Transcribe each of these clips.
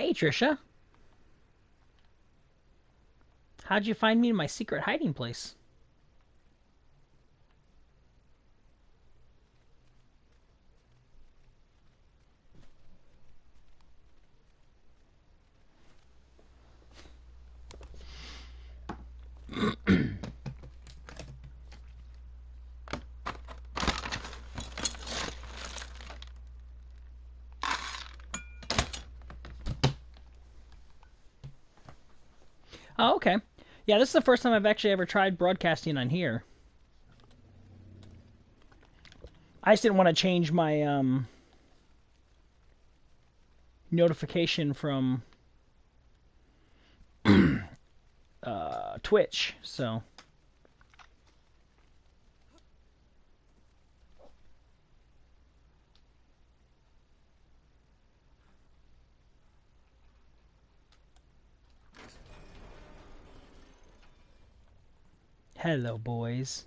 Hey, Trisha. How'd you find me in my secret hiding place? Oh, okay. Yeah, this is the first time I've actually ever tried broadcasting on here. I just didn't want to change my notification from Twitch. So, hello, boys.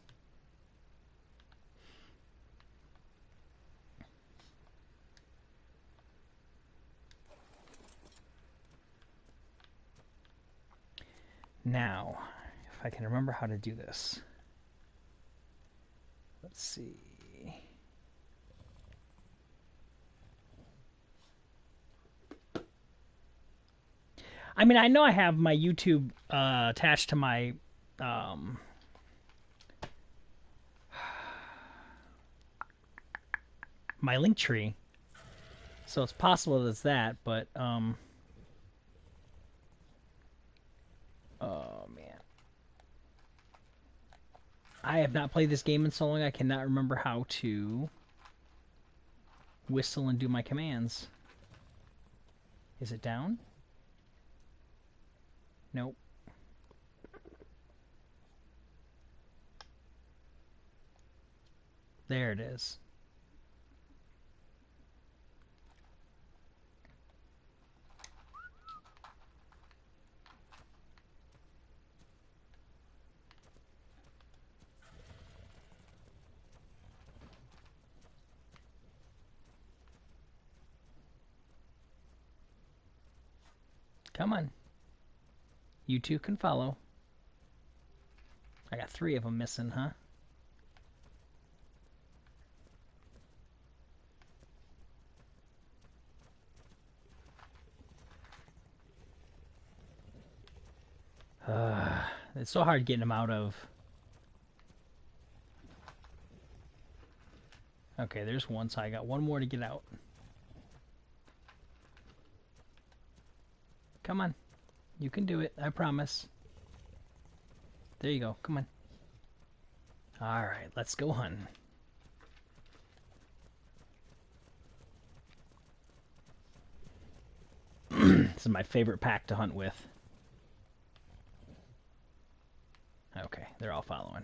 Now, if I can remember how to do this. Let's see. I mean, I know I have my YouTube attached to um, my link tree, so it's possible that it's that. But oh man, I have not played this game in so long. I cannot remember how to whistle and do my commands. Is it down? Nope. There it is. Come on. You two can follow. I got 3 of them missing, huh? It's so hard getting them out of. Okay, there's one, so I got one more to get out. Come on. You can do it, I promise. There you go. Come on. Alright, let's go hunting. This is my favorite pack to hunt with. Okay, they're all following.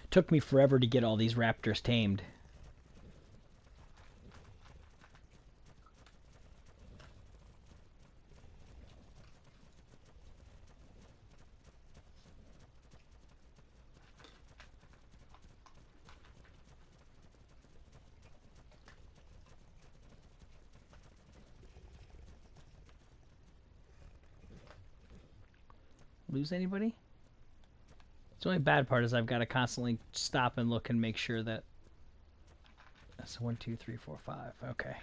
Took me forever to get all these raptors tamed. Lose anybody? The only bad part is I've got to constantly stop and look and make sure that. That's 1, 2, 3, 4, 5. Okay.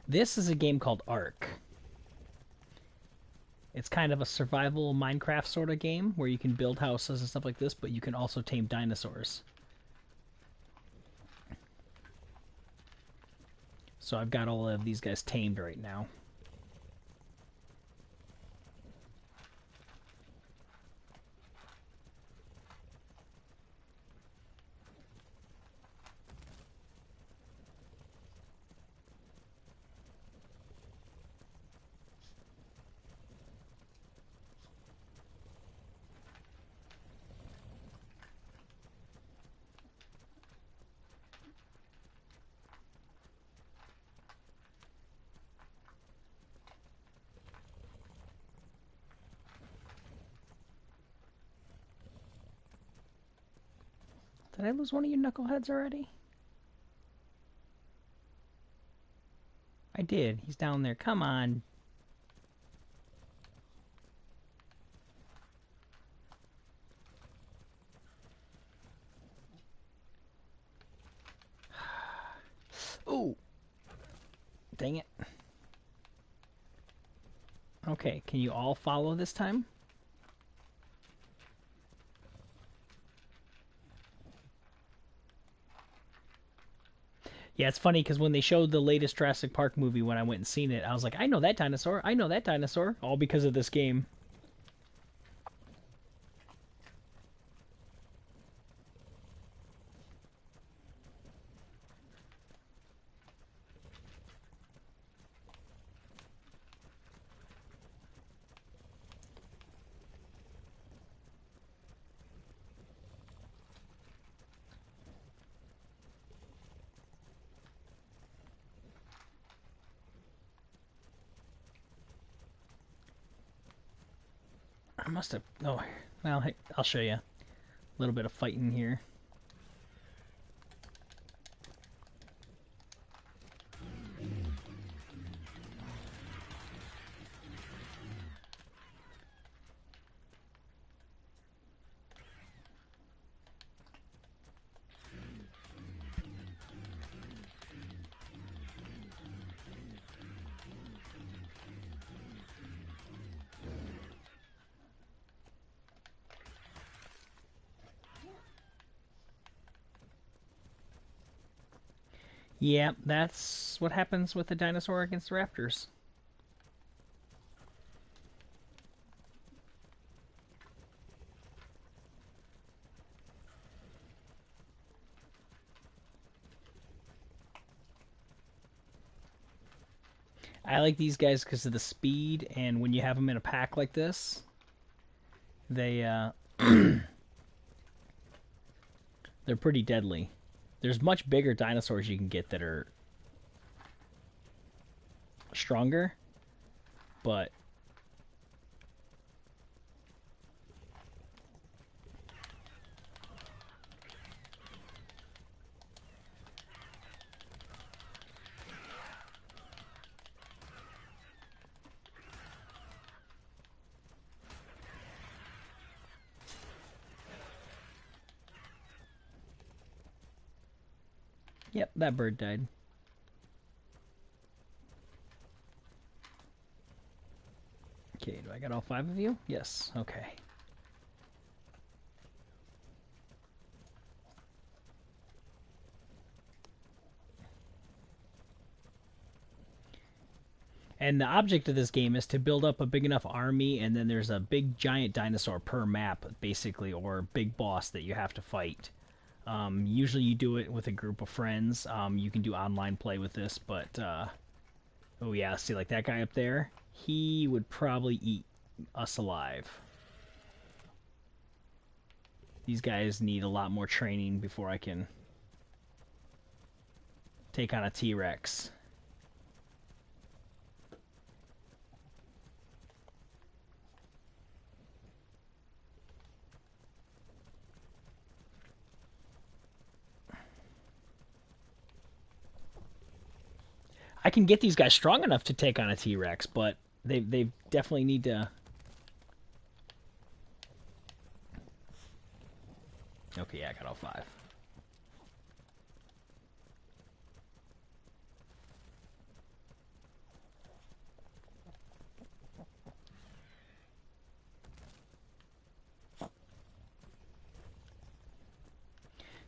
This is a game called Ark. It's kind of a survival Minecraft sort of game where you can build houses and stuff like this, but you can also tame dinosaurs. So I've got all of these guys tamed right now. Did I lose one of you knuckleheads already? I did. He's down there. Come on. Ooh. Dang it. Okay, can you all follow this time? Yeah, it's funny because when they showed the latest Jurassic Park movie when I went and seen it, I was like, I know that dinosaur. I know that dinosaur. All because of this game. I must have. Oh, well, hey, I'll show you. A little bit of fighting here. Yeah, that's what happens with the dinosaur against the raptors. I like these guys because of the speed, and when you have them in a pack like this, they they're pretty deadly. There's much bigger dinosaurs you can get that are stronger, but yep, that bird died. Okay, do I got all 5 of you? Yes, okay. And the object of this game is to build up a big enough army, and then there's a big giant dinosaur per map, basically, or big boss that you have to fight. Usually you do it with a group of friends. You can do online play with this, but oh yeah, see, like that guy up there, he would probably eat us alive. These guys need a lot more training before I can take on a T-Rex. I can get these guys strong enough to take on a T-Rex, but they definitely need to. Okay, yeah, I got all 5.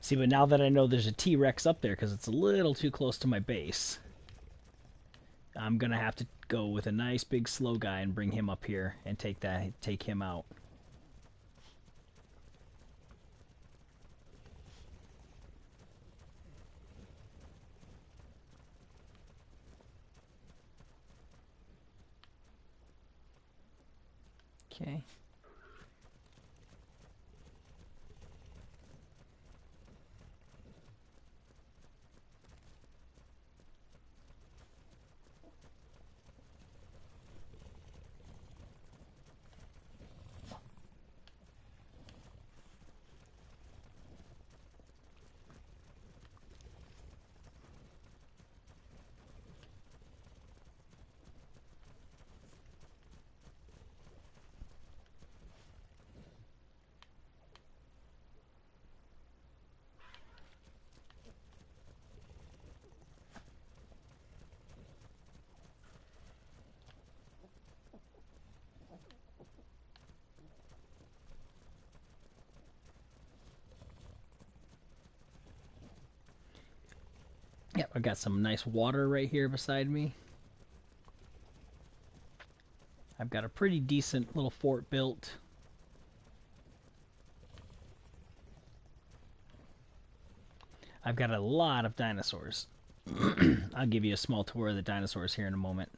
See, but now that I know there's a T-Rex up there because it's a little too close to my base, I'm gonna have to go with a nice big slow guy and bring him up here and take him out. Okay. Yep, I've got some nice water right here beside me. I've got a pretty decent little fort built. I've got a lot of dinosaurs. I'll give you a small tour of the dinosaurs here in a moment.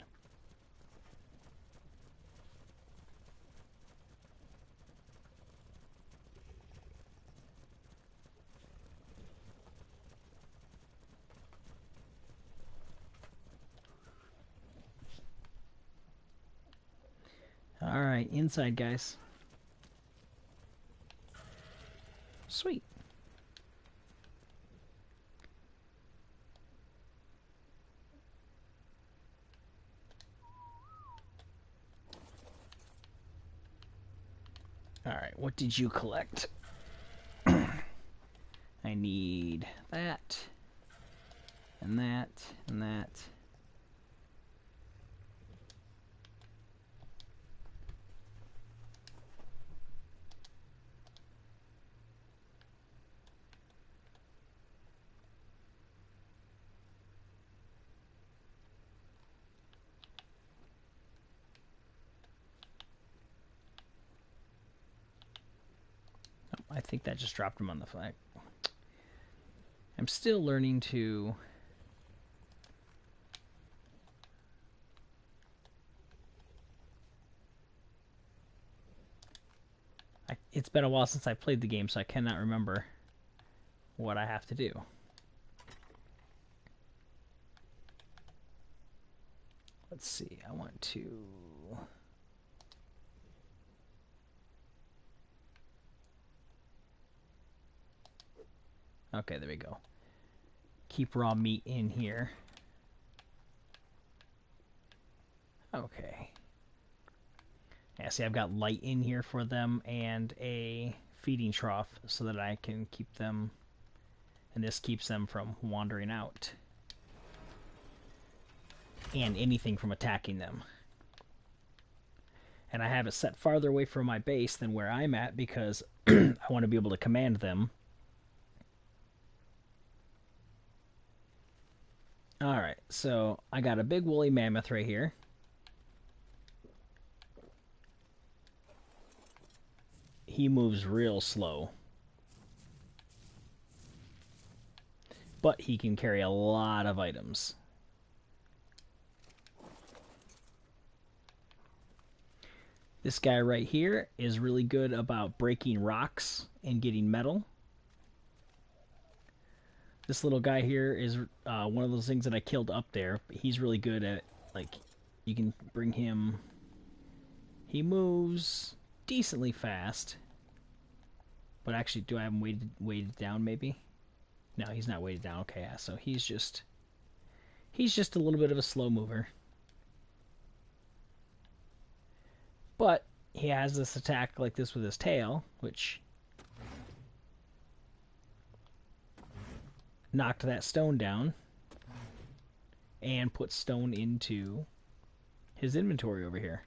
Alright, inside, guys. Sweet. Alright, what did you collect? I need that, and that, and that. I think that just dropped him on the flag. I'm still learning to... It's been a while since I played the game, so I cannot remember what I have to do. Let's see, I want to... Okay, there we go. Keep raw meat in here. Okay. Yeah, see, I've got light in here for them and a feeding trough so that I can keep them, and this keeps them from wandering out. And anything from attacking them. And I have it set farther away from my base than where I'm at because I want to be able to command them. Alright, so I got a big woolly mammoth right here. He moves real slow. But he can carry a lot of items. This guy right here is really good about breaking rocks and getting metal. This little guy here is one of those things that I killed up there. But he's really good at, like, you can bring him... He moves decently fast. But actually, do I have him weighted down, maybe? No, he's not weighted down. Okay, yeah, so he's just a little bit of a slow mover. But he has this attack like this with his tail, which knocked that stone down and put stone into his inventory over here.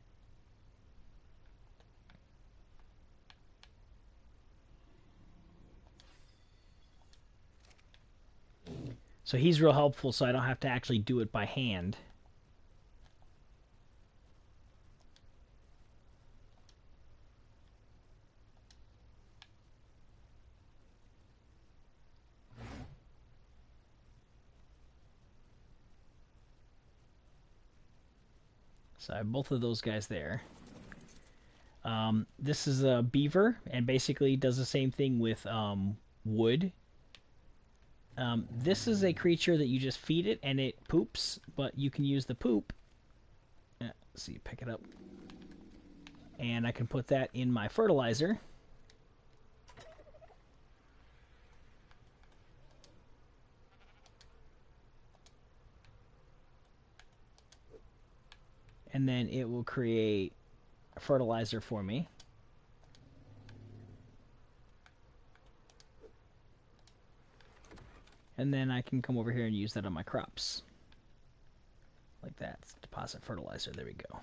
So he's real helpful, so I don't have to actually do it by hand. So I have both of those guys there. This is a beaver, and basically does the same thing with wood. This is a creature that you just feed it, and it poops, but you can use the poop. Let's see, pick it up. And I can put that in my fertilizer. And then it will create a fertilizer for me. And then I can come over here and use that on my crops. Like that. Deposit fertilizer. There we go.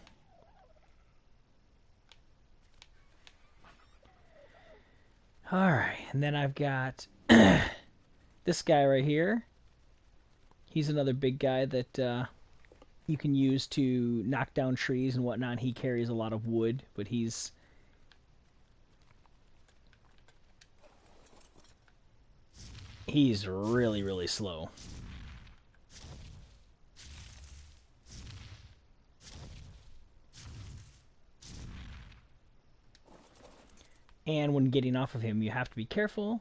Alright, and then I've got this guy right here. He's another big guy that you can use to knock down trees and whatnot. He carries a lot of wood, but he's really, really slow. And when getting off of him, you have to be careful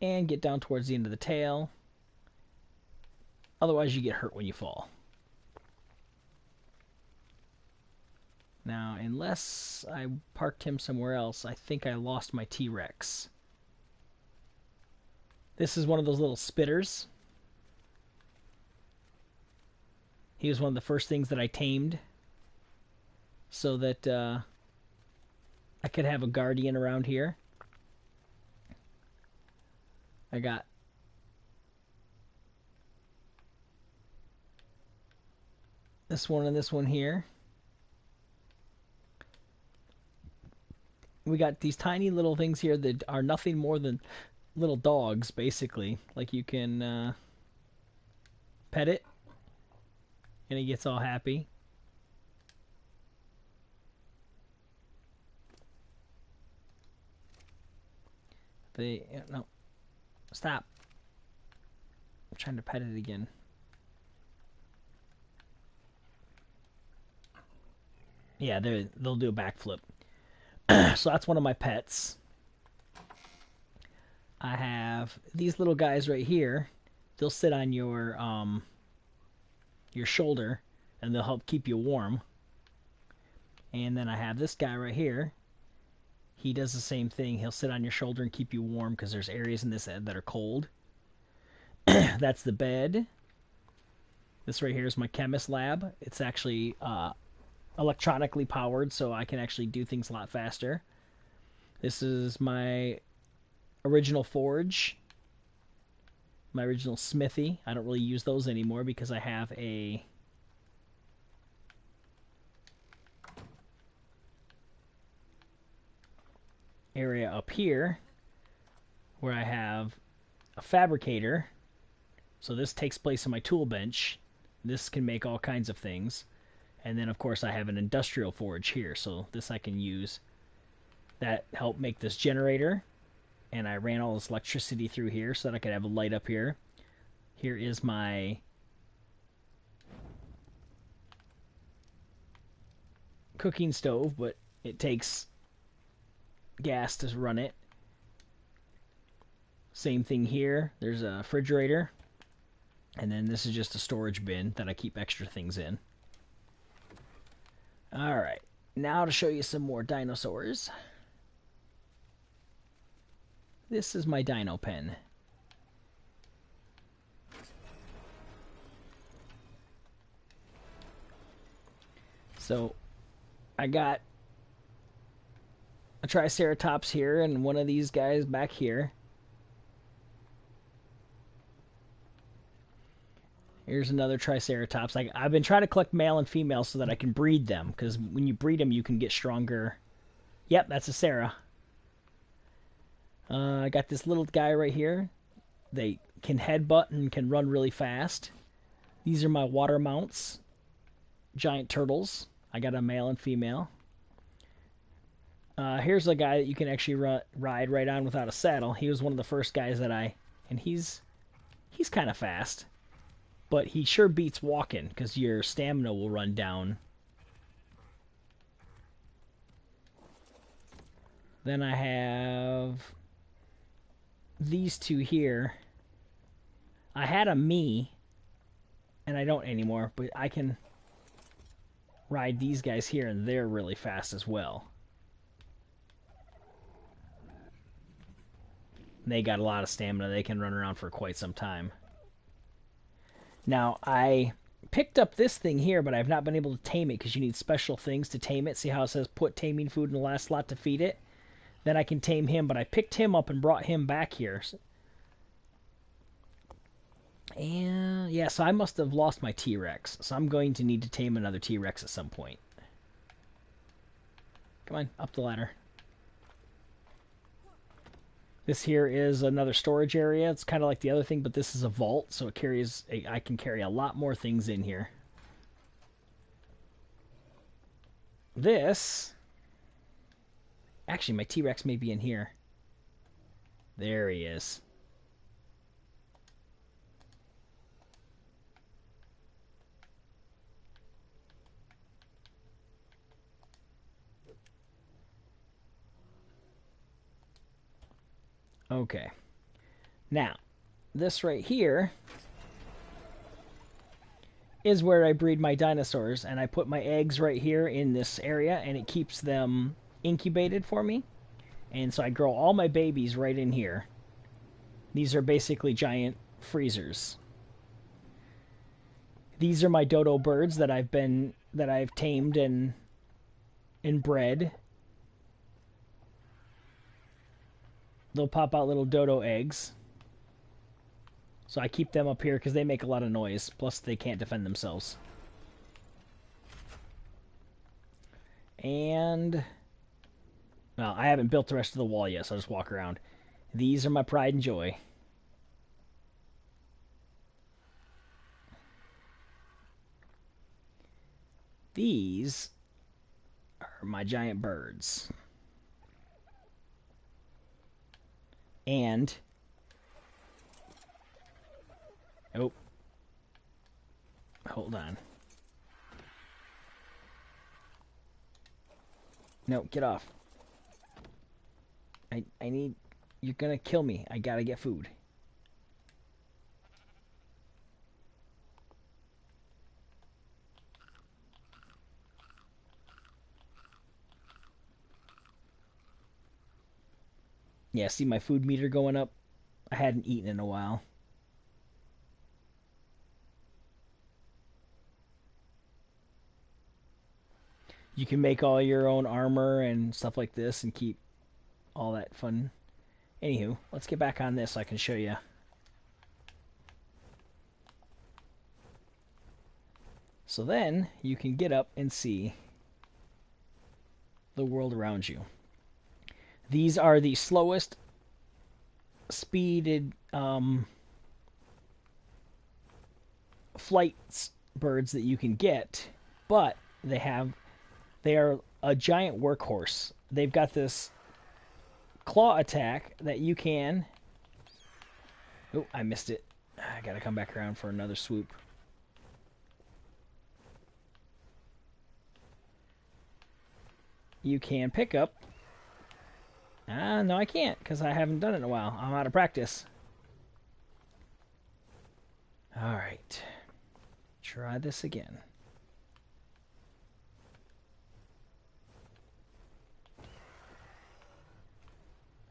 and get down towards the end of the tail. Otherwise, you get hurt when you fall. Now, unless I parked him somewhere else, I think I lost my T-Rex. This is one of those little spitters. He was one of the first things that I tamed so that I could have a guardian around here. I got this one and this one here. We got these tiny little things here that are nothing more than little dogs, basically. Like you can pet it, and it gets all happy. No, stop. I'm trying to pet it again. Yeah, they'll do a backflip. So that's one of my pets. I have these little guys right here. They'll sit on your shoulder, and they'll help keep you warm. And then I have this guy right here. He does the same thing. He'll sit on your shoulder and keep you warm because there's areas in this that are cold. That's the bed. This right here is my chemist lab. It's actually electronically powered, so I can actually do things a lot faster. This is my original forge, my original smithy. I don't really use those anymore because I have a area up here where I have a fabricator. So this takes place in my tool bench. This can make all kinds of things. And then of course I have an industrial forge here, so this I can use. That helped make this generator, and I ran all this electricity through here so that I could have a light up here. Here is my cooking stove, but it takes gas to run it. Same thing here. There's a refrigerator, and then this is just a storage bin that I keep extra things in. Alright, now to show you some more dinosaurs. This is my dino pen. So, I got a Triceratops here and one of these guys back here. Here's another Triceratops. I've been trying to collect male and female so that I can breed them, because when you breed them, you can get stronger. Yep, that's a Sarah. I got this little guy right here. They can headbutt and can run really fast. These are my water mounts. Giant turtles. I got a male and female. Here's a guy that you can actually ride right on without a saddle. He was one of the first guys that and he's kind of fast. But he sure beats walking, because your stamina will run down. Then I have these two here. I had a me, and I don't anymore, but I can ride these guys here, and they're really fast as well. They got a lot of stamina. They can run around for quite some time. Now, I picked up this thing here, but I've not been able to tame it because you need special things to tame it. See how it says put taming food in the last slot to feed it? Then I can tame him, but I picked him up and brought him back here. And yeah, so I must have lost my T-Rex. So I'm going to need to tame another T-Rex at some point. Come on, up the ladder. This here is another storage area. It's kind of like the other thing, but this is a vault, so I can carry a lot more things in here. This... Actually, my T-Rex may be in here. There he is. Okay. Now, this right here is where I breed my dinosaurs, and I put my eggs right here in this area, and it keeps them incubated for me. And so I grow all my babies right in here. These are basically giant freezers. These are my dodo birds that I've tamed and bred. They'll pop out little dodo eggs. So I keep them up here because they make a lot of noise. Plus, they can't defend themselves. And... well, I haven't built the rest of the wall yet, so I'll just walk around. These are my pride and joy. These are my giant birds. And... oh. Hold on. No, get off. I need... you're gonna kill me. I gotta get food. Yeah, see my food meter going up? I hadn't eaten in a while. You can make all your own armor and stuff like this and keep all that fun. Anywho, let's get back on this so I can show you. So then you can get up and see the world around you. These are the slowest speeded flight birds that you can get, but they are a giant workhorse. They've got this claw attack that you can... oh, I missed it. I gotta come back around for another swoop. You can pick up... no, I can't, because I haven't done it in a while. I'm out of practice. Alright. Try this again.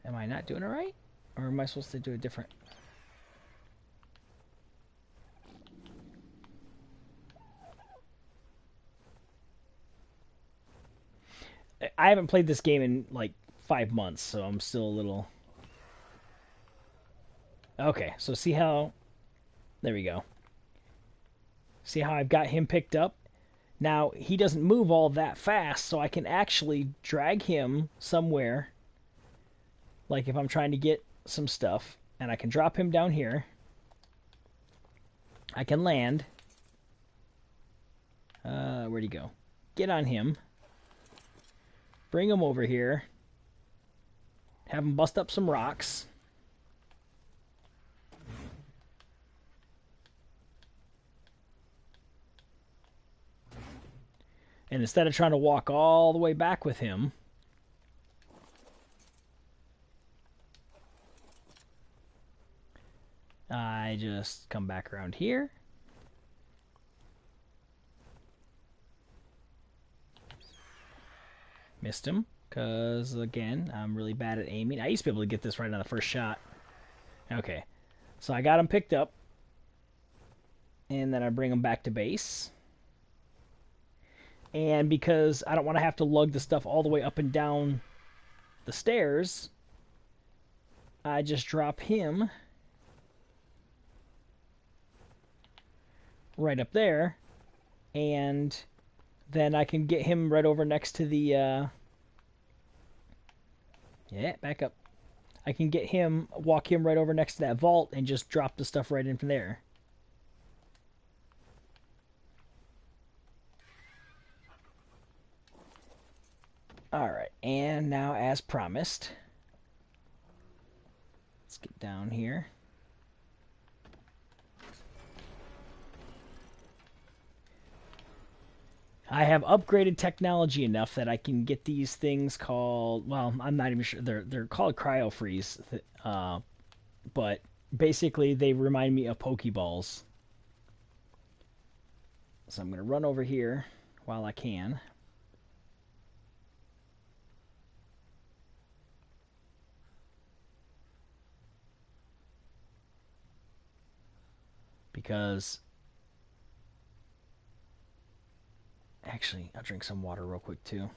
Am I not doing it right? Or am I supposed to do it different? I haven't played this game in like 5 months, so I'm still a little... okay, so see how... there we go. See how I've got him picked up? Now, he doesn't move all that fast, so I can actually drag him somewhere. Like if I'm trying to get some stuff, and I can drop him down here. I can land. Where'd he go? Get on him. Bring him over here. Have him bust up some rocks. And instead of trying to walk all the way back with him, I just come back around here. Missed him, because, again, I'm really bad at aiming. I used to be able to get this right on the first shot. Okay, so I got him picked up. And then I bring him back to base. And because I don't want to have to lug the stuff all the way up and down the stairs, I just drop him right up there, and then I can get him right over next to the yeah, back up. I can get him, walk him right over next to that vault, and just drop the stuff right in from there. Alright, and now as promised, let's get down here. I have upgraded technology enough that I can get these things called, well, I'm not even sure, they're called cryo freeze, but basically they remind me of Pokeballs. So I'm going to run over here while I can. Because actually, I'll drink some water real quick too.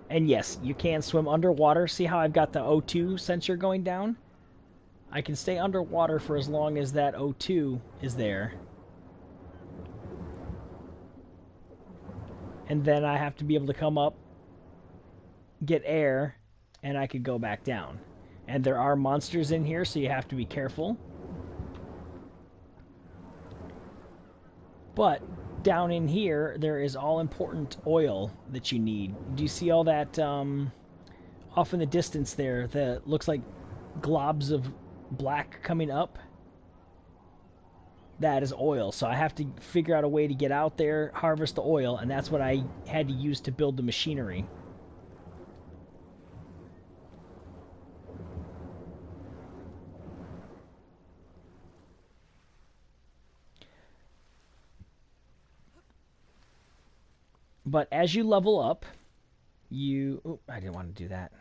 And yes, you can swim underwater. See how I've got the O2 sensor going down? I can stay underwater for as long as that O2 is there. And then I have to be able to come up, get air, and I could go back down. And there are monsters in here, so you have to be careful. But down in here, there is all important oil that you need. Do you see all that off in the distance there that looks like globs of black coming up? That is oil. So I have to figure out a way to get out there, harvest the oil, and that's what I had to use to build the machinery. But as you level up, you... Oh, I didn't want to do that.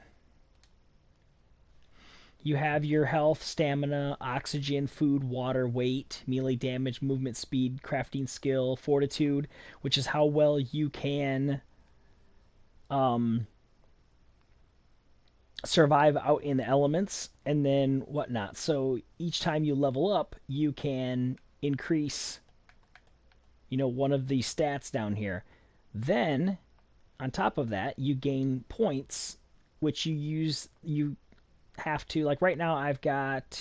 You have your health, stamina, oxygen, food, water, weight, melee damage, movement speed, crafting skill, fortitude, which is how well you can survive out in the elements, and then whatnot. So each time you level up, you can increase, one of the stats down here. Then, on top of that, you gain points, which you have to, like right now I've got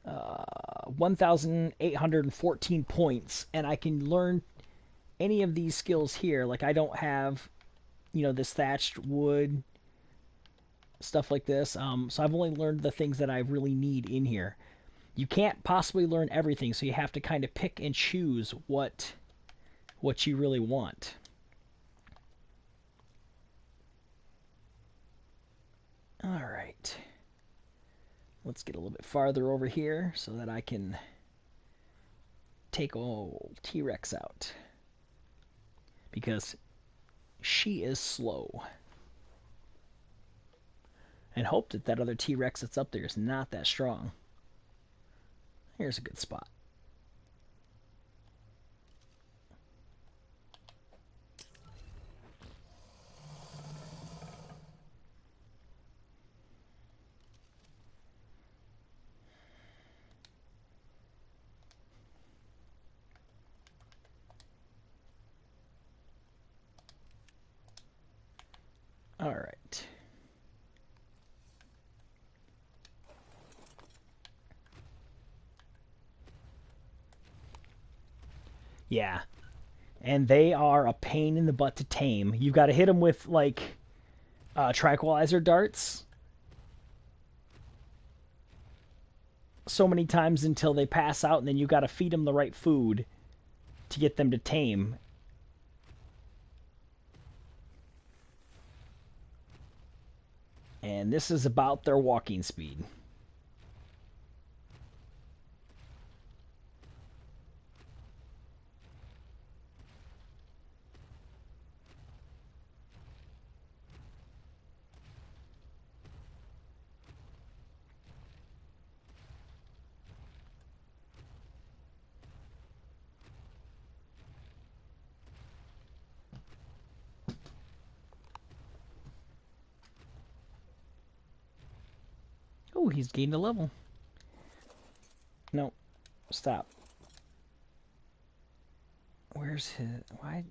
1,814 points, and I can learn any of these skills here. Like I don't have, this thatched wood, stuff like this. So I've only learned the things that I really need in here. You can't possibly learn everything, so you have to kind of pick and choose what you really want. All right. Let's get a little bit farther over here so that I can take old T-Rex out. Because she is slow. And hope that that other T-Rex that's up there is not that strong. Here's a good spot. All right. Yeah. And they are a pain in the butt to tame. You've got to hit them with, like, tranquilizer darts so many times until they pass out, and then you've got to feed them the right food to get them to tame. And this is about their walking speed. Oh, he's gained a level. No, stop. Where's his... Why...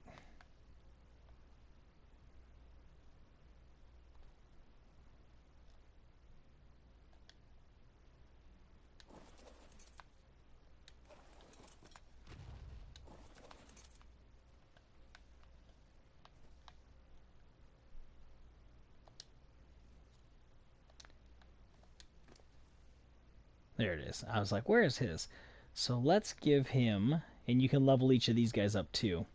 There it is. I was like, where is his? So let's give him, and you can level each of these guys up too.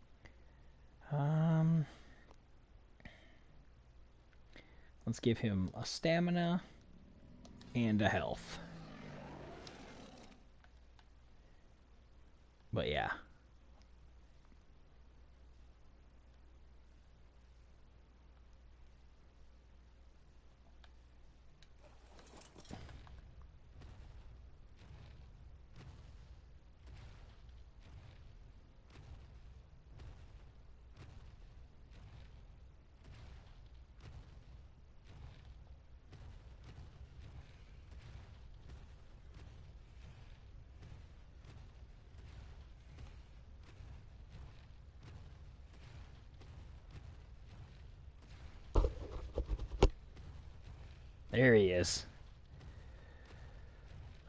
Um, let's give him a stamina and a health. But yeah. There he is.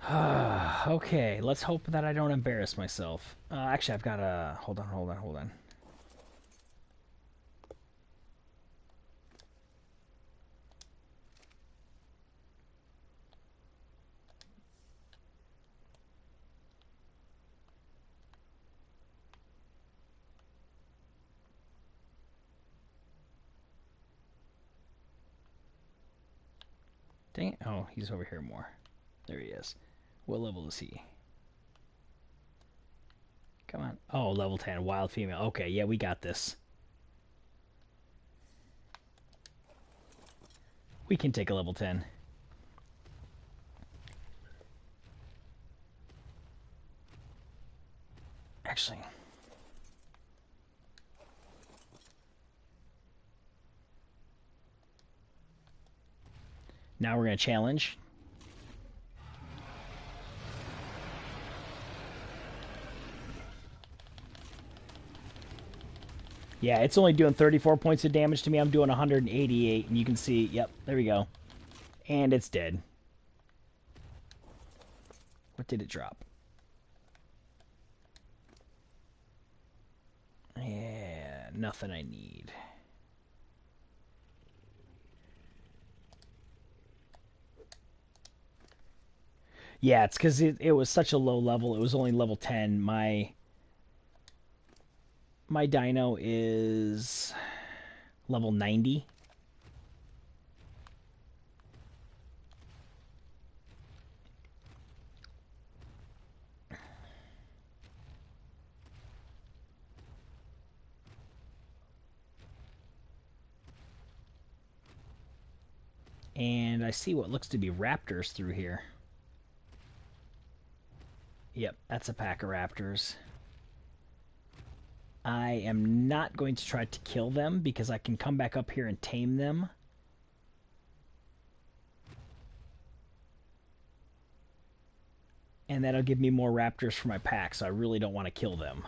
Okay, let's hope that I don't embarrass myself. Actually, I've got a... Hold on. Dang it. Oh, he's over here more. There he is. What level is he? Come on. Oh, level 10, wild female. Okay, yeah, we got this. We can take a level 10. Actually... Now we're going to challenge. Yeah, it's only doing 34 points of damage to me. I'm doing 188, and you can see, yep, there we go. And it's dead. What did it drop? Yeah, nothing I need. Yeah, it's because it was such a low level. It was only level 10. My dino is level 90. And I see what looks to be raptors through here. Yep, that's a pack of raptors. I am not going to try to kill them because I can come back up here and tame them. And that'll give me more raptors for my pack, so I really don't want to kill them.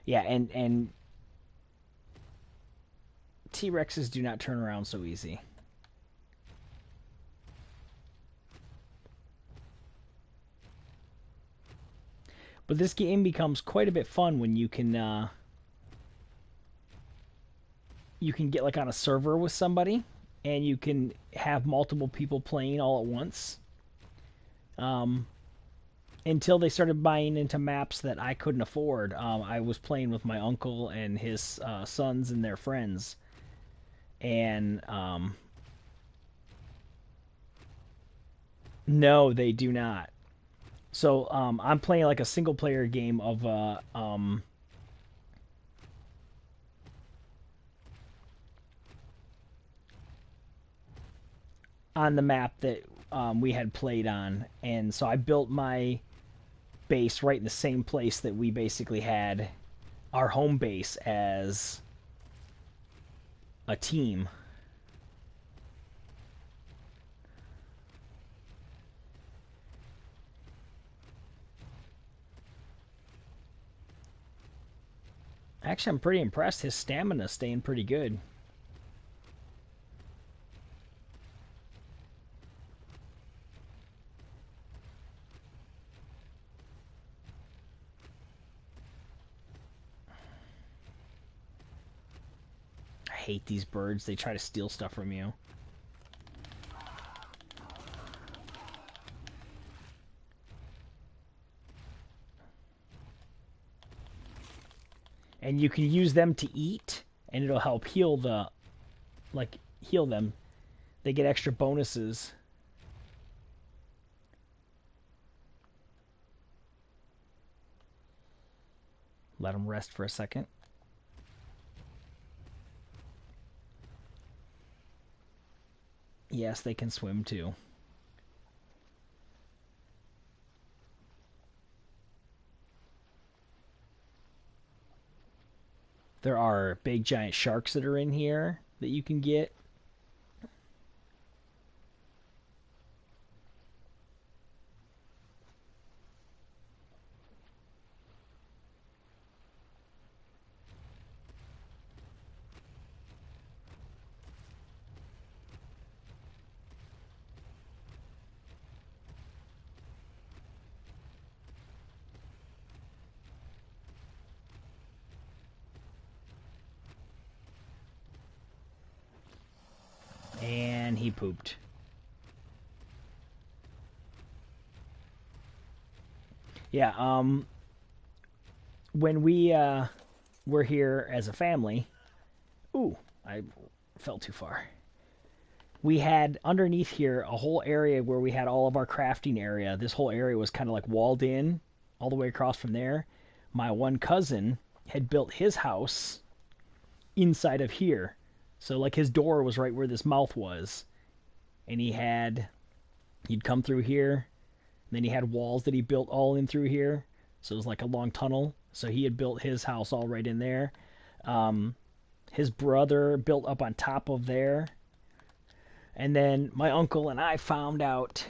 Yeah, and T-Rexes do not turn around so easy. But this game becomes quite a bit fun when you can get like on a server with somebody, and you can have multiple people playing all at once. Until they started buying into maps that I couldn't afford, I was playing with my uncle and his sons and their friends, and no, they do not. So I'm playing like a single player game of on the map that we had played on, and so I built my base right in the same place that we basically had our home base as a team. Actually, I'm pretty impressed. His stamina's staying pretty good. I hate these birds. They try to steal stuff from you. And you can use them to eat, and it'll help heal heal them. They get extra bonuses. Let them rest for a second. Yes, they can swim too. There are big giant sharks that are in here that you can get. And he pooped. Yeah, when we were here as a family, ooh, I fell too far. We had underneath here a whole area where we had all of our crafting area. This whole area was kind of like walled in all the way across from there. My one cousin had built his house inside of here. So like his door was right where this mouth was. And he'd come through here. And then he had walls that he built all in through here. So it was like a long tunnel. So he had built his house all right in there. His brother built up on top of there. And then my uncle and I found out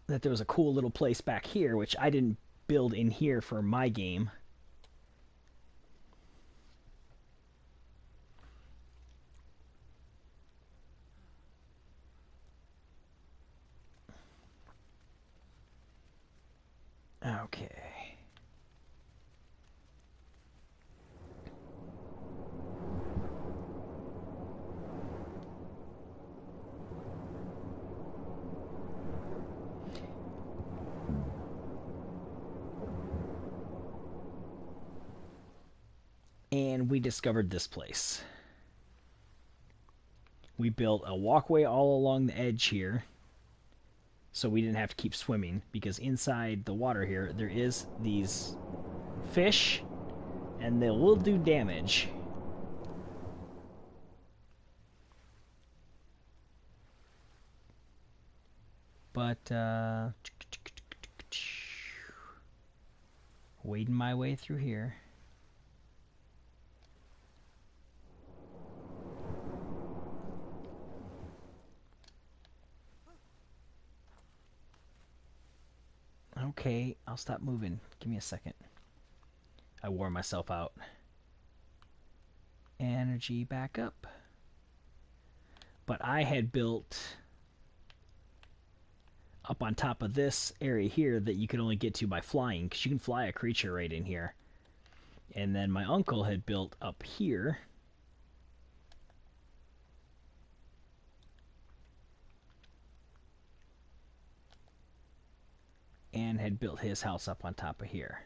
that there was a cool little place back here, which I didn't build in here for my game. Okay. And we discovered this place. We built a walkway all along the edge here, so we didn't have to keep swimming, because inside the water here there is these fish, and they will do damage. But wading my way through here. Okay, I'll stop moving. Give me a second. I wore myself out. Energy back up. But I had built up on top of this area here that you can only get to by flying, because you can fly a creature right in here. And then my uncle had built up here. And had built his house up on top of here.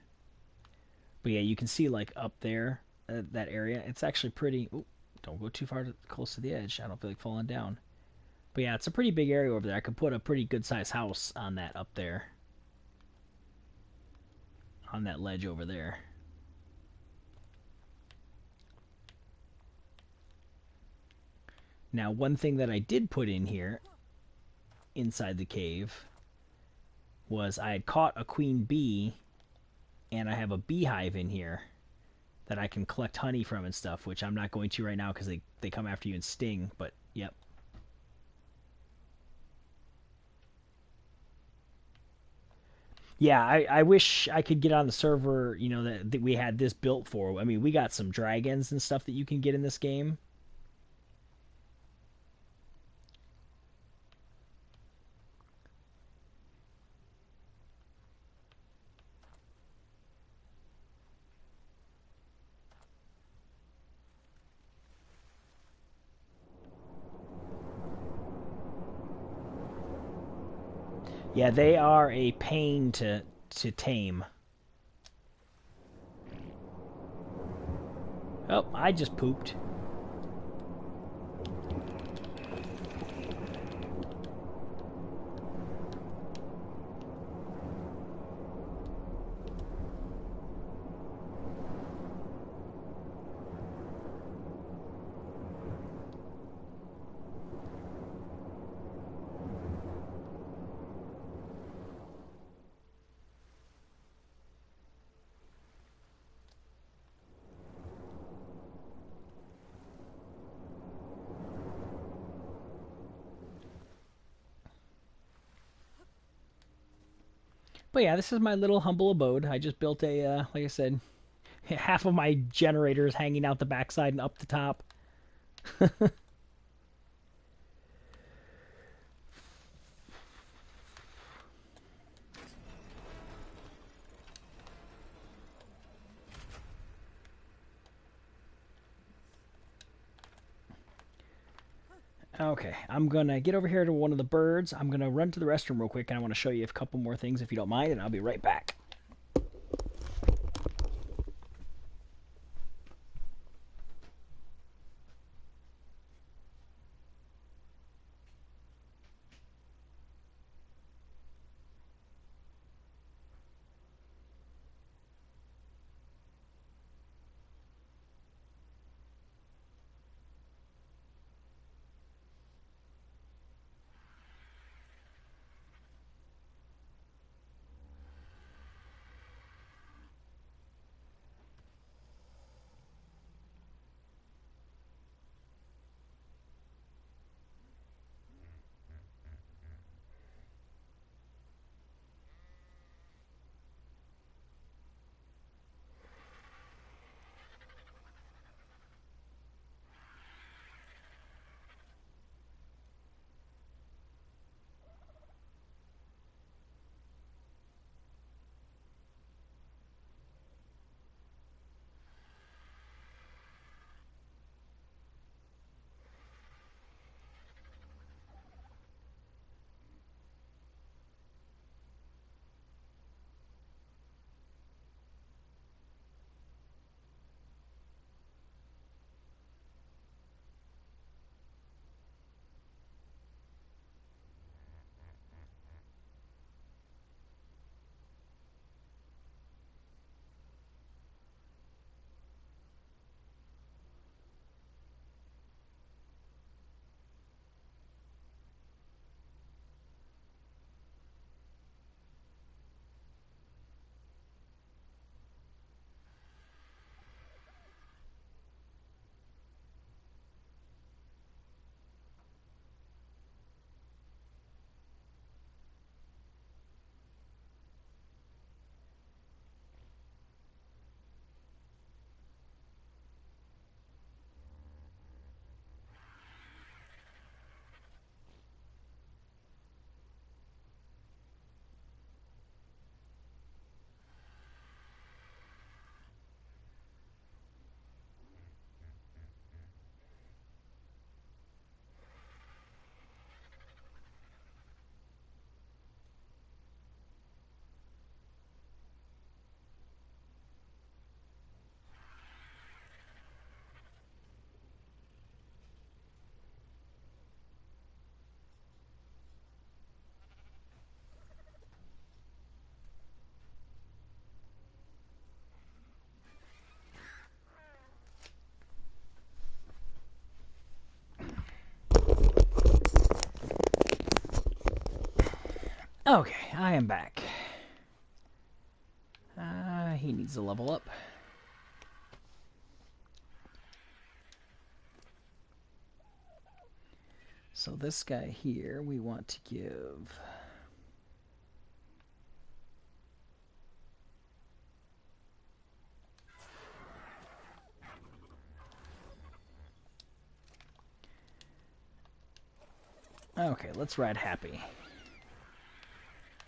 But yeah, you can see like up there, that area, it's actually pretty... Ooh, don't go too far close to the edge. I don't feel like falling down. But yeah, it's a pretty big area over there. I could put a pretty good-sized house on that up there. On that ledge over there. Now, one thing that I did put in here, inside the cave, was I had caught a queen bee, and I have a beehive in here that I can collect honey from and stuff, which I'm not going to right now because they come after you and sting, but yep. Yeah, I wish I could get on the server, you know, that we had this built for. I mean, we got some dragons and stuff that you can get in this game. Yeah, they are a pain to tame. Oh, I just pooped. But yeah, this is my little humble abode. I just built a, like I said, half of my generators hanging out the backside and up the top. Okay, I'm gonna get over here to one of the birds. I'm gonna run to the restroom real quick, and I want to show you a couple more things if you don't mind, and I'll be right back. Okay, I am back. He needs to level up. So this guy here, we want to give... Okay, let's ride Happy.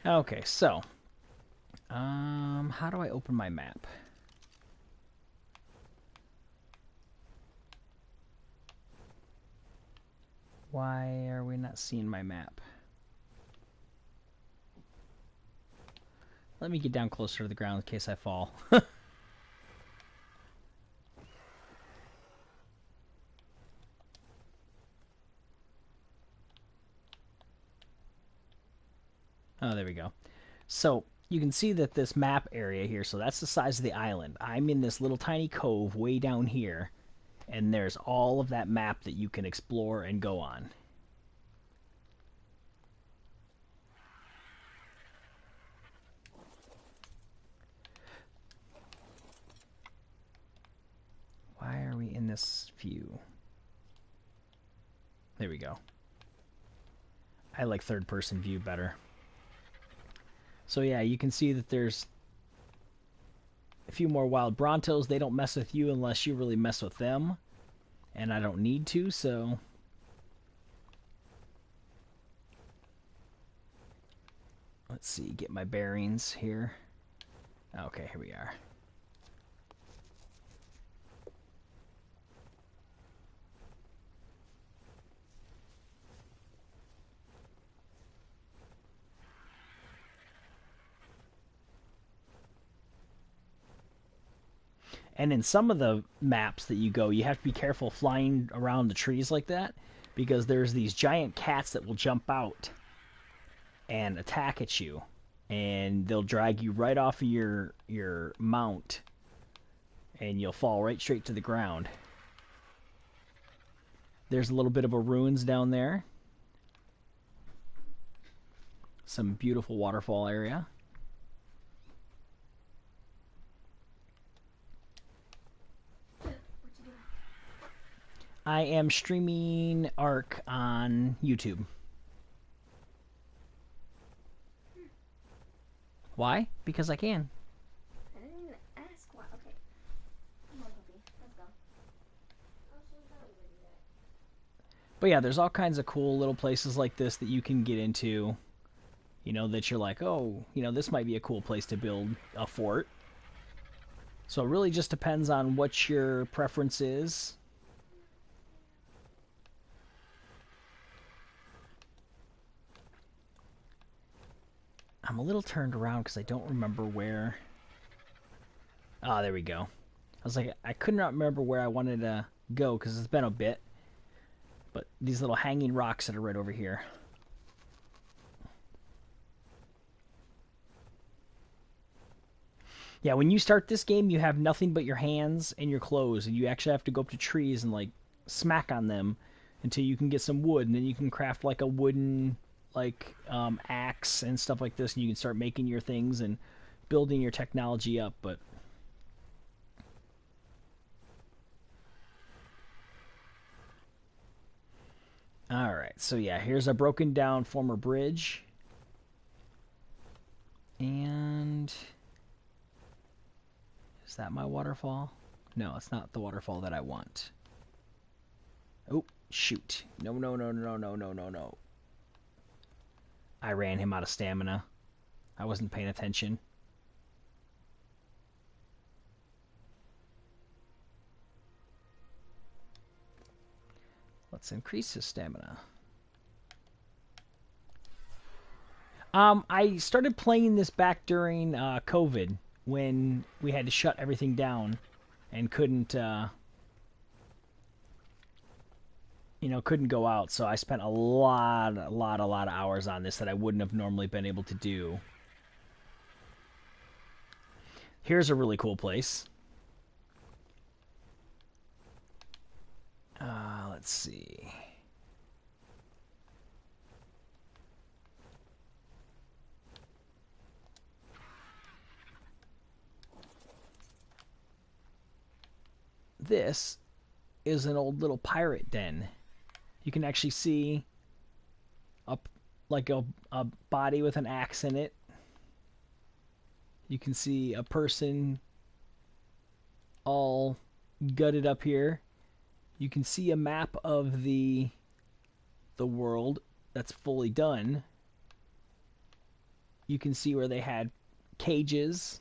Okay, so... how do I open my map? Why are we not seeing my map? Let me get down closer to the ground in case I fall. Oh, there we go. So you can see that this map area here, so that's the size of the island. I'm in this little tiny cove way down here, and there's all of that map that you can explore and go on. Why are we in this view? There we go. I like third-person view better. So yeah, you can see that there's a few more wild Brontos. They don't mess with you unless you really mess with them. And I don't need to, so... Let's see, get my bearings here. Okay, here we are. And in some of the maps that you go, you have to be careful flying around the trees like that, because there's these giant cats that will jump out and attack at you, and they'll drag you right off of your mount, and you'll fall right straight to the ground. There's a little bit of a ruins down there. Some beautiful waterfall area. I am streaming Ark on YouTube. Why? Because I can. I didn't even ask why. Okay. Come on, puppy. Let's go. But yeah, there's all kinds of cool little places like this that you can get into. You know, that you're like, oh, you know, this might be a cool place to build a fort. So it really just depends on what your preference is. I'm a little turned around because I don't remember where... Ah, there we go. I was like, I could not remember where I wanted to go because it's been a bit. But these little hanging rocks that are right over here. Yeah, when you start this game, you have nothing but your hands and your clothes, and you actually have to go up to trees and, like, smack on them until you can get some wood, and then you can craft, like, a wooden... like axe and stuff like this, and you can start making your things and building your technology up. But all right, so yeah, here's a broken down former bridge, and is that my waterfall? No, it's not the waterfall that I want. Oh shoot, no, no, no, no, no, no, no, no. I ran him out of stamina. I wasn't paying attention. Let's increase his stamina. I started playing this back during COVID when we had to shut everything down and couldn't, couldn't go out. So I spent a lot of hours on this that I wouldn't have normally been able to do. Here's a really cool place. Let's see. This is an old little pirate den. You can actually see a body with an axe in it. You can see a person all gutted up here. You can see a map of the world that's fully done. You can see where they had cages.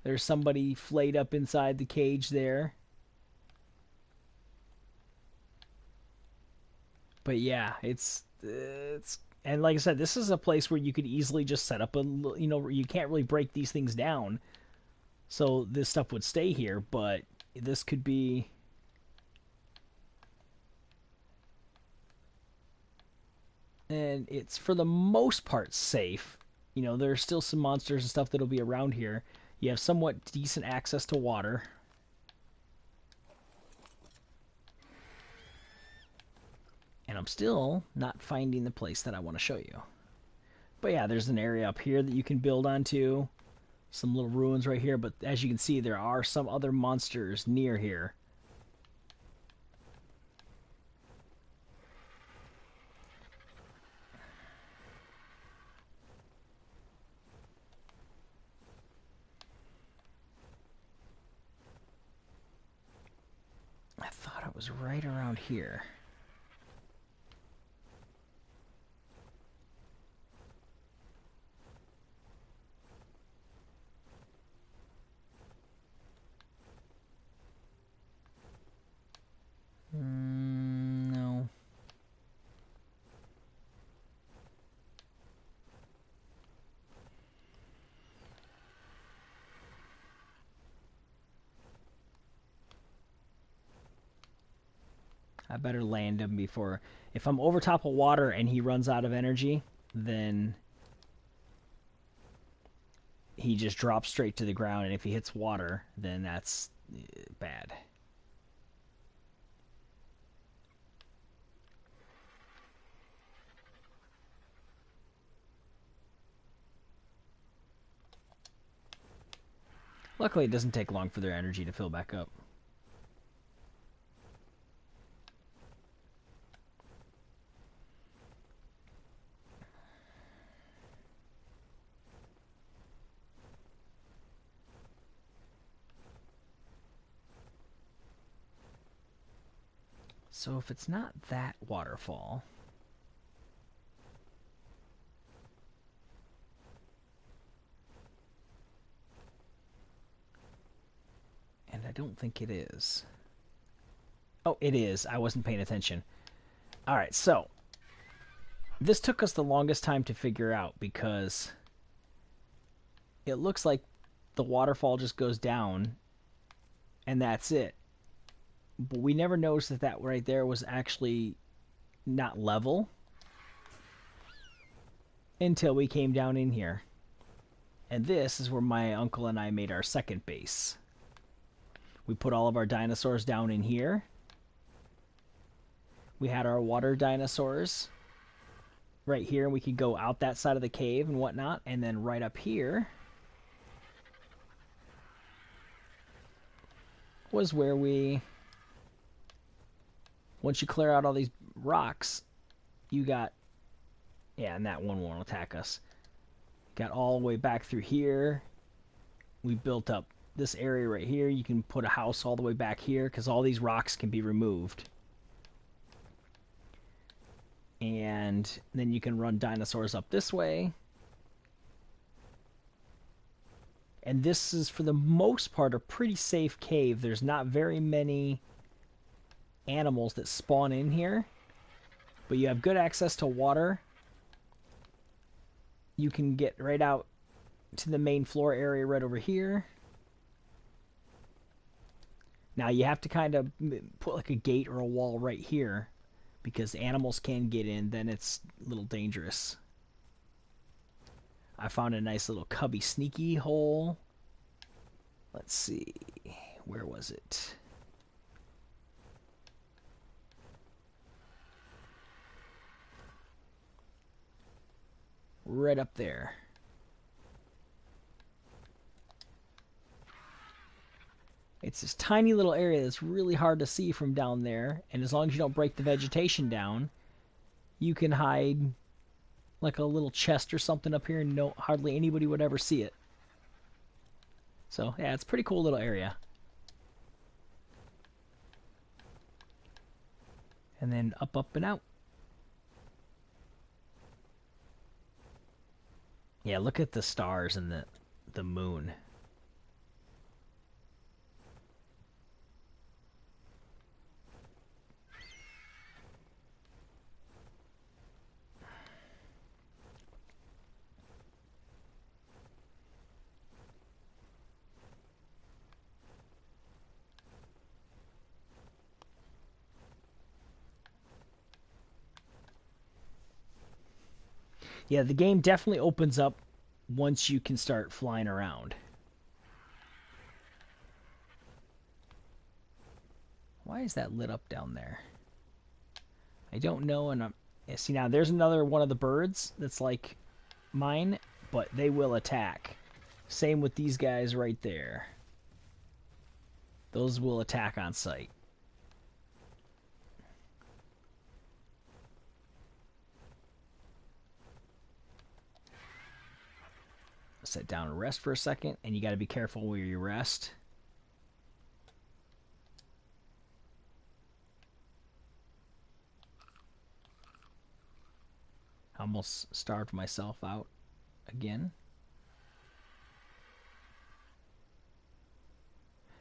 There's somebody flayed up inside the cage there. But yeah, it's And like I said, this is a place where you could easily just set up you can't really break these things down, so this stuff would stay here. But this could be, and it's for the most part safe. There's still some monsters and stuff that'll be around here. You have somewhat decent access to water. And I'm still not finding the place that I want to show you. But yeah, there's an area up here that you can build onto. Some little ruins right here, but as you can see, there are some other monsters near here. I thought it was right around here. No. I better land him before... If I'm over top of water and he runs out of energy, then he just drops straight to the ground, and if he hits water, then that's bad. Luckily, it doesn't take long for their energy to fill back up. So if it's not that waterfall... And I don't think it is. Oh, it is. I wasn't paying attention. Alright, so... This took us the longest time to figure out because... It looks like the waterfall just goes down and that's it. But we never noticed that that right there was actually not level until we came down in here. And this is where my uncle and I made our second base. We put all of our dinosaurs down in here. We had our water dinosaurs right here, and we could go out that side of the cave and whatnot. And then right up here was where we... Once you clear out all these rocks, you got... Yeah, and that one won't attack us. Got all the way back through here. We built up this area right here. You can put a house all the way back here because all these rocks can be removed. And then you can run dinosaurs up this way. And this is, for the most part, a pretty safe cave. There's not very many animals that spawn in here, but you have good access to water. You can get right out to the main floor area right over here. Now you have to kind of put like a gate or a wall right here because animals can get in, then it's a little dangerous. I found a nice little cubby sneaky hole. Let's see, where was it? Right up there. It's this tiny little area that's really hard to see from down there, and as long as you don't break the vegetation down, you can hide like a little chest or something up here and hardly anybody would ever see it. So yeah, it's a pretty cool little area. And then up, up, and out. Yeah, look at the stars and the moon. Yeah, the game definitely opens up once you can start flying around. Why is that lit up down there? I don't know, and see now there's another one of the birds that's like mine, but they will attack. Same with these guys right there. Those will attack on sight. Sit down and rest for a second, and you got to be careful where you rest. I almost starved myself out again.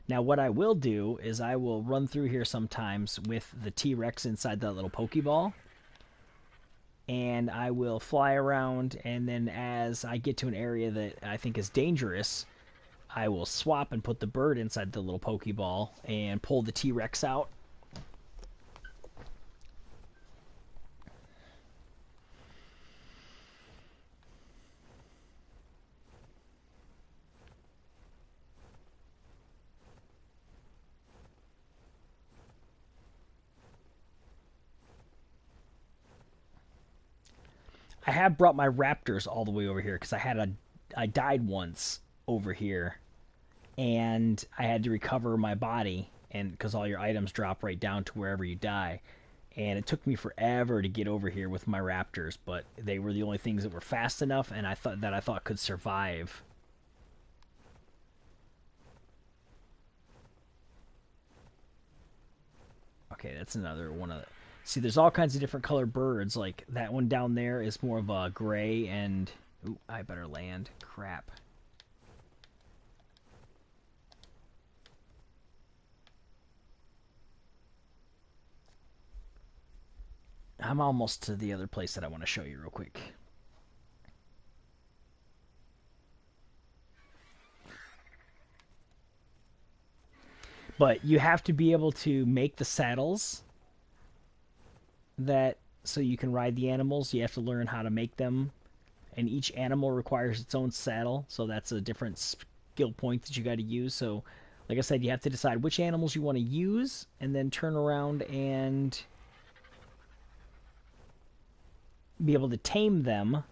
Now what I will do is I will run through here sometimes with the T-Rex inside that little Pokeball. And I will fly around, and then as I get to an area that I think is dangerous, I will swap and put the bird inside the little Pokeball and pull the T-Rex out. I have brought my raptors all the way over here because I died once over here, and I had to recover my body, and because all your items drop right down to wherever you die, and it took me forever to get over here with my raptors, but they were the only things that were fast enough, and I thought could survive. Okay, that's another one of the... See, there's all kinds of different colored birds. Like, that one down there is more of a gray and... Ooh, I better land. Crap. I'm almost to the other place that I want to show you real quick. But you have to be able to make the saddles that so you can ride the animals. You have to learn how to make them, and each animal requires its own saddle, so that's a different skill point that you got to use. So like I said, you have to decide which animals you want to use, and then turn around and be able to tame them.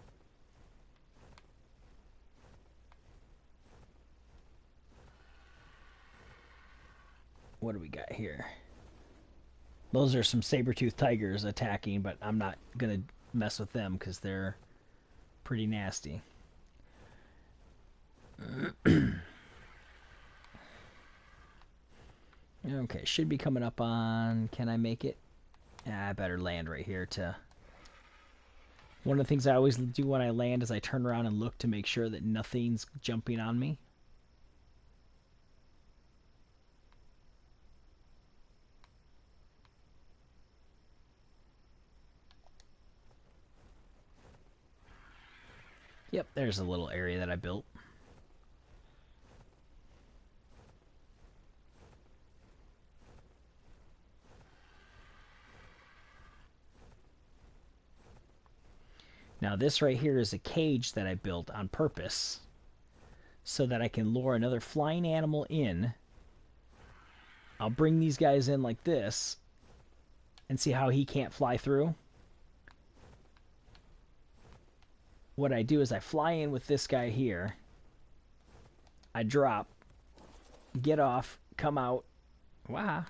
What do we got here? Those are some saber-toothed tigers attacking, but I'm not going to mess with them because they're pretty nasty. Okay, should be coming up on... Can I make it? I better land right here to... One of the things I always do when I land is I turn around and look to make sure that nothing's jumping on me. Yep, there's a little area that I built. Now this right here is a cage that I built on purpose so that I can lure another flying animal in. I'll bring these guys in like this and see how he can't fly through. What I do is I fly in with this guy here. I drop, get off, come out. Wow.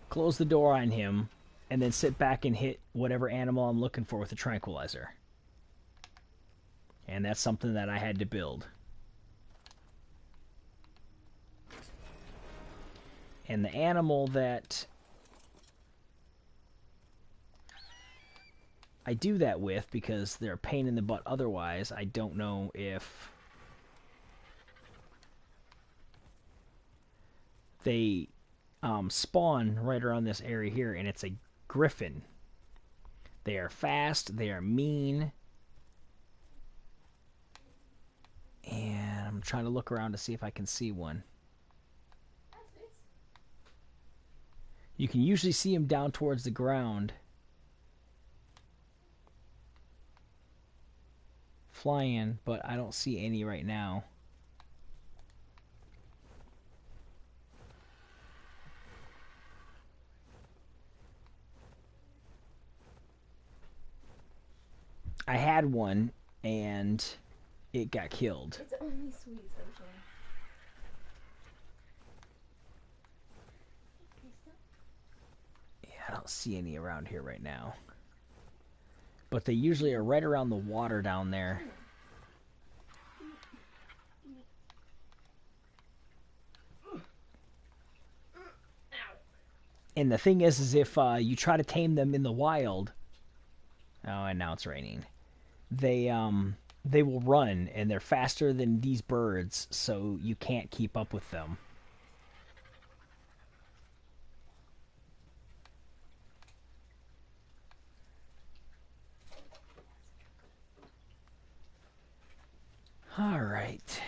Close the door on him, and then sit back and hit whatever animal I'm looking for with a tranquilizer. And that's something that I had to build. And the animal that I do that with, because they're a pain in the butt otherwise, I don't know if they spawn right around this area here, and it's a griffin. They are fast, they are mean, and I'm trying to look around to see if I can see one. You can usually see them down towards the ground. fly in, but I don't see any right now. I had one, and it got killed. It's only sweet ocean. Yeah, I don't see any around here right now. But they usually are right around the water down there. And the thing is if you try to tame them in the wild, oh, and now it's raining. They will run, and they're faster than these birds, so you can't keep up with them. All right.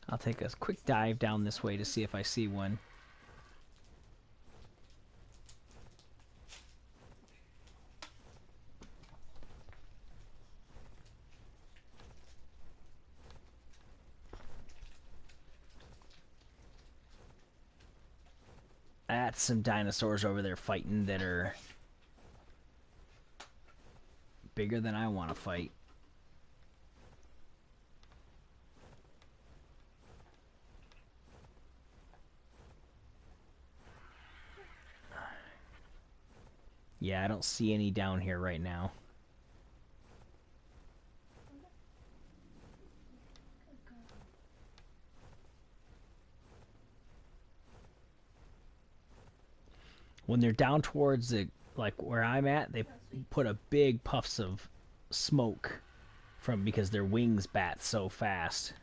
I'll take a quick dive down this way to see if I see one. That's some dinosaurs over there fighting that are bigger than I want to fight. Yeah, I don't see any down here right now. When they're down towards the, like where I'm at, they put a big puffs of smoke from because their wings bat so fast.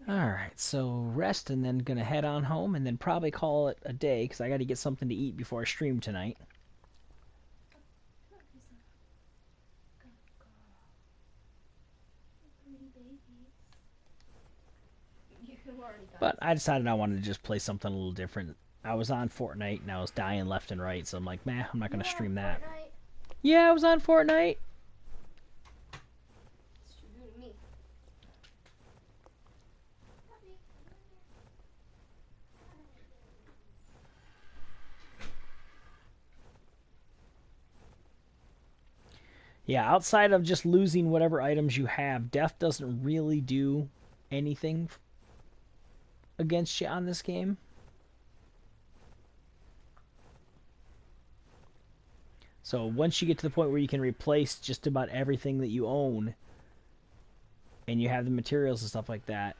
Alright, so rest and then gonna head on home and then probably call it a day because I gotta get something to eat before I stream tonight. But I decided I wanted to just play something a little different. I was on Fortnite and I was dying left and right, so I'm like, meh, I'm not gonna stream that. Fortnite? Yeah, I was on Fortnite. It's too new to me. Yeah, outside of just losing whatever items you have, death doesn't really do anything against you on this game. So once you get to the point where you can replace just about everything that you own, and you have the materials and stuff like that,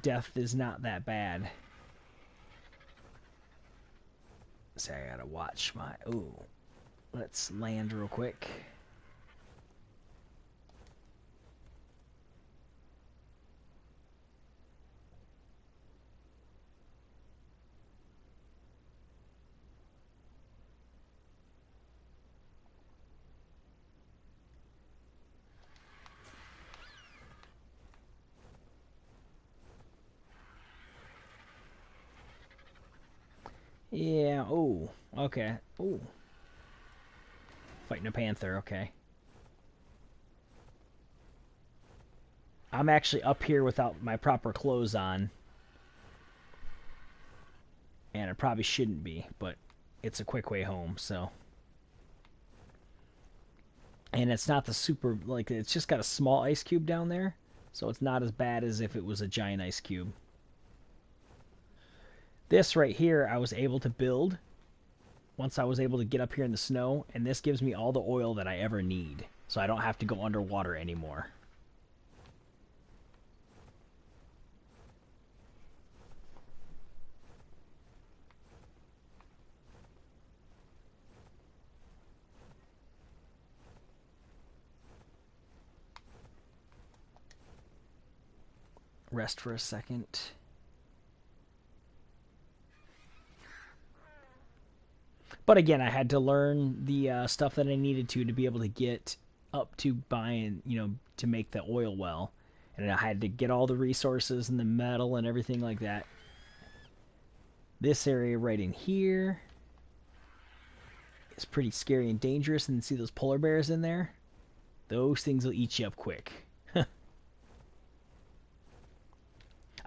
death is not that bad. So I gotta watch my... Ooh. Let's land real quick. Yeah, oh, okay. Oh. Fighting a panther, okay. I'm actually up here without my proper clothes on. And I probably shouldn't be, but it's a quick way home, so. And it's not the super, like, it's just got a small ice cube down there, so it's not as bad as if it was a giant ice cube. This right here, I was able to build once I was able to get up here in the snow, and this gives me all the oil that I ever need, so I don't have to go underwater anymore. Rest for a second. But again, I had to learn the stuff that I needed to be able to get up to buying, to make the oil well. And I had to get all the resources and the metal and everything like that. This area right in here is pretty scary and dangerous. And see those polar bears in there? Those things will eat you up quick.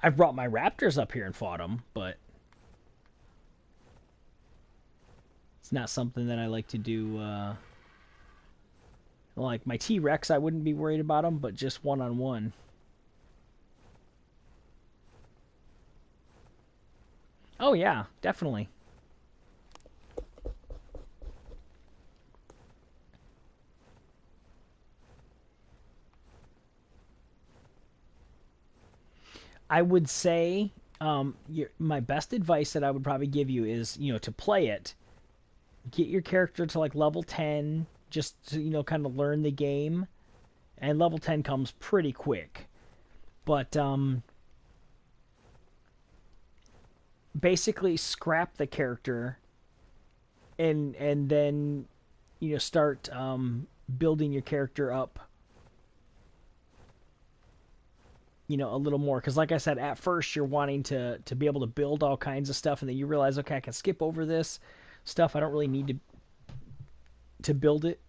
I've brought my raptors up here and fought them, but it's not something that I like to do. Like my T-Rex, I wouldn't be worried about them, but just one-on-one. Oh yeah, definitely. I would say my best advice that I would probably give you is, to play it, get your character to like level 10, just to, kind of learn the game. And level 10 comes pretty quick. But basically scrap the character and then start building your character up a little more, because like I said, at first you're wanting to be able to build all kinds of stuff, and then you realize, okay, I can skip over this stuff. I don't really need to build it.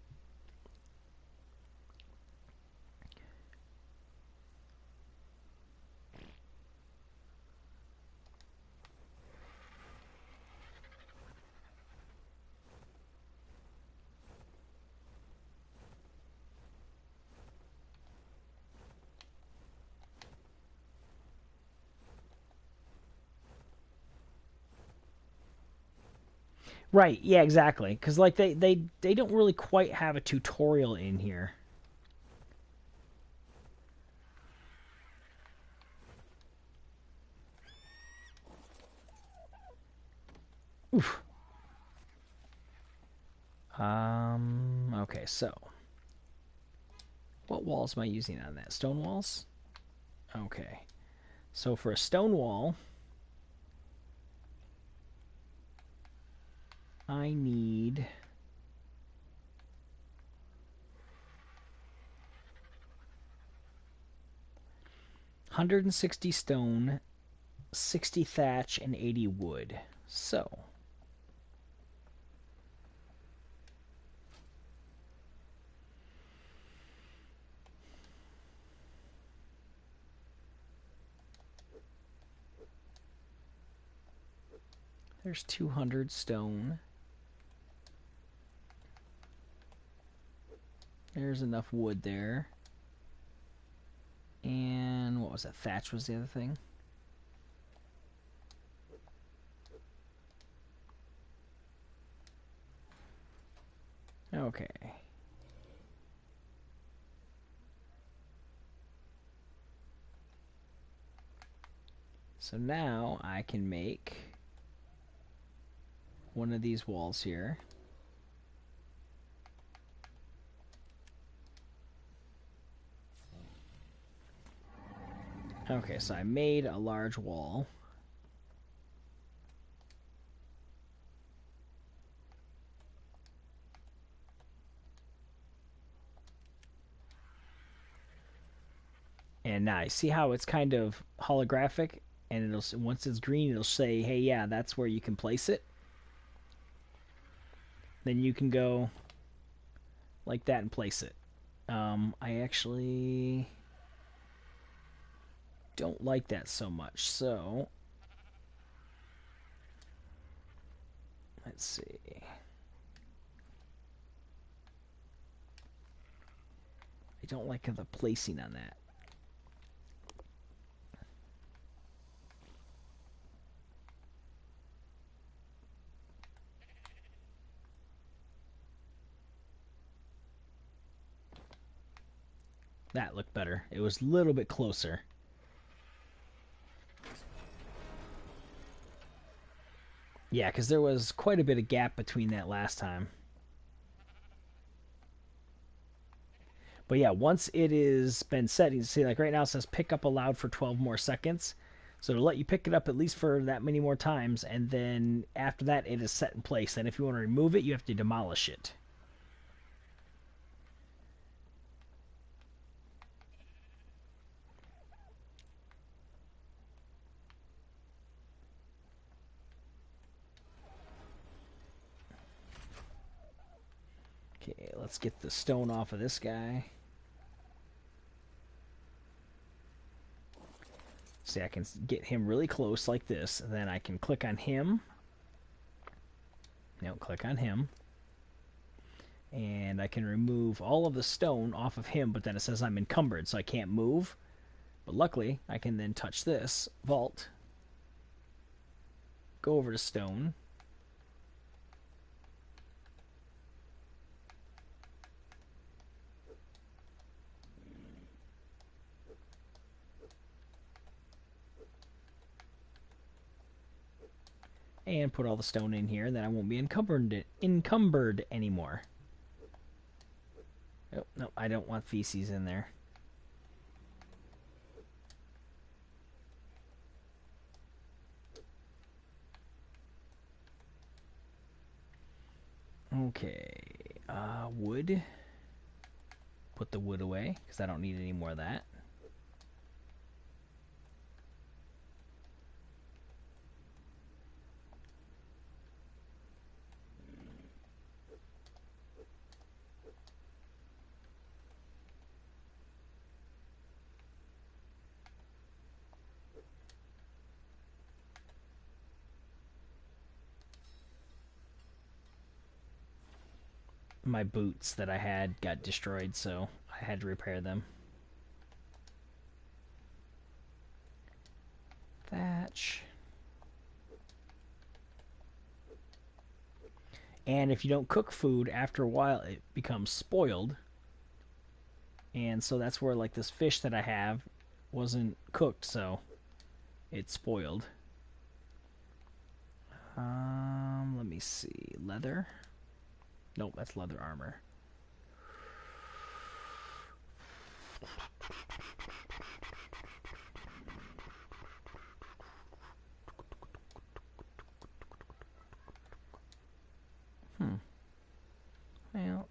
Right, yeah, exactly. Because like they don't really quite have a tutorial in here. Oof. Okay, so what walls am I using on that? Stone walls? Okay. So for a stone wall, I need 160 stone, 60 thatch, and 80 wood. So there's 200 stone. There's enough wood there. And what was that? Thatch was the other thing. Okay. So now I can make one of these walls here. Okay, so I made a large wall. And now you see how it's kind of holographic, and it'll, once it's green, it'll say, hey, yeah, that's where you can place it. Then you can go like that and place it. I actually don't like that so much, so let's see. I don't like the placing on that. That looked better. It was a little bit closer. Yeah, because there was quite a bit of gap between that last time. But yeah, once it is been set, you see, like right now it says pick up allowed for 12 more seconds. So to let you pick it up at least for that many more times, and then after that it is set in place. And if you want to remove it, you have to demolish it. Okay, let's get the stone off of this guy. See, I can get him really close like this, and then I can click on him. No, click on him. And I can remove all of the stone off of him, but then it says I'm encumbered, so I can't move. But luckily, I can then touch this vault, go over to stone, and put all the stone in here, then I won't be encumbered anymore. Oh, no, I don't want feces in there. Okay, wood. Put the wood away, because I don't need any more of that. My boots that I had got destroyed, so I had to repair them. Thatch. And if you don't cook food, after a while it becomes spoiled. And so that's where, like, this fish that I have wasn't cooked, so it's spoiled. Let me see. Leather? Nope, that's leather armor. Well,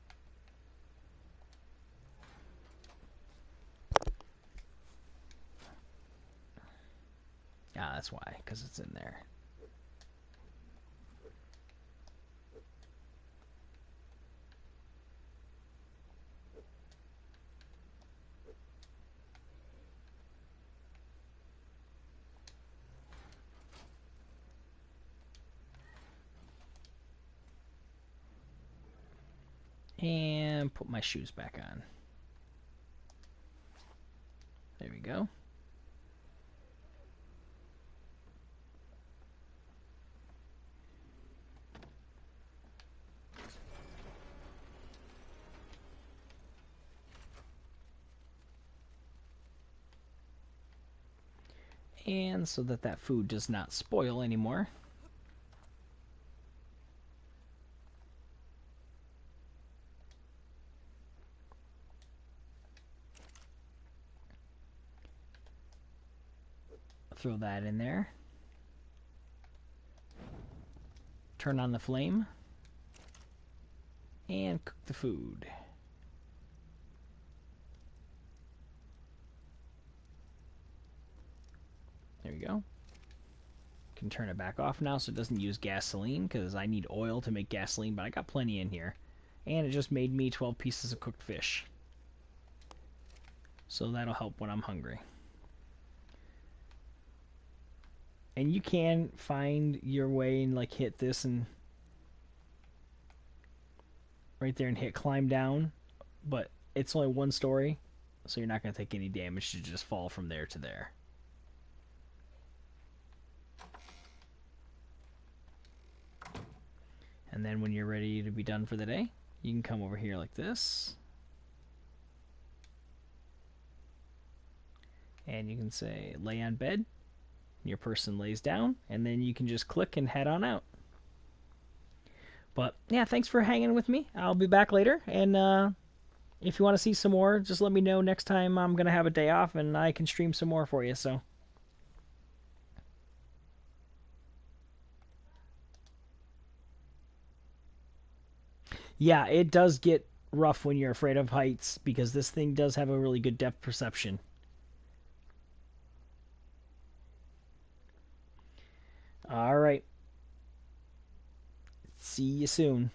yeah, that's why, because it's in there. And put my shoes back on. There we go. And so that that food does not spoil anymore, throw that in there. Turn on the flame and cook the food. There we go. Can turn it back off now so it doesn't use gasoline, because I need oil to make gasoline, but I got plenty in here. And it just made me 12 pieces of cooked fish. So that'll help when I'm hungry. And you can find your way and, like, hit this and right there and hit climb down, but it's only one story, so you're not going to take any damage to just fall from there to there. And then when you're ready to be done for the day, you can come over here like this. And you can say lay on bed. Your person lays down, and then you can just click and head on out. But yeah, thanks for hanging with me. I'll be back later, and if you want to see some more, just let me know next time. I'm gonna have a day off and I can stream some more for you. So yeah, it does get rough when you're afraid of heights, because this thing does have a really good depth perception. All right. See you soon.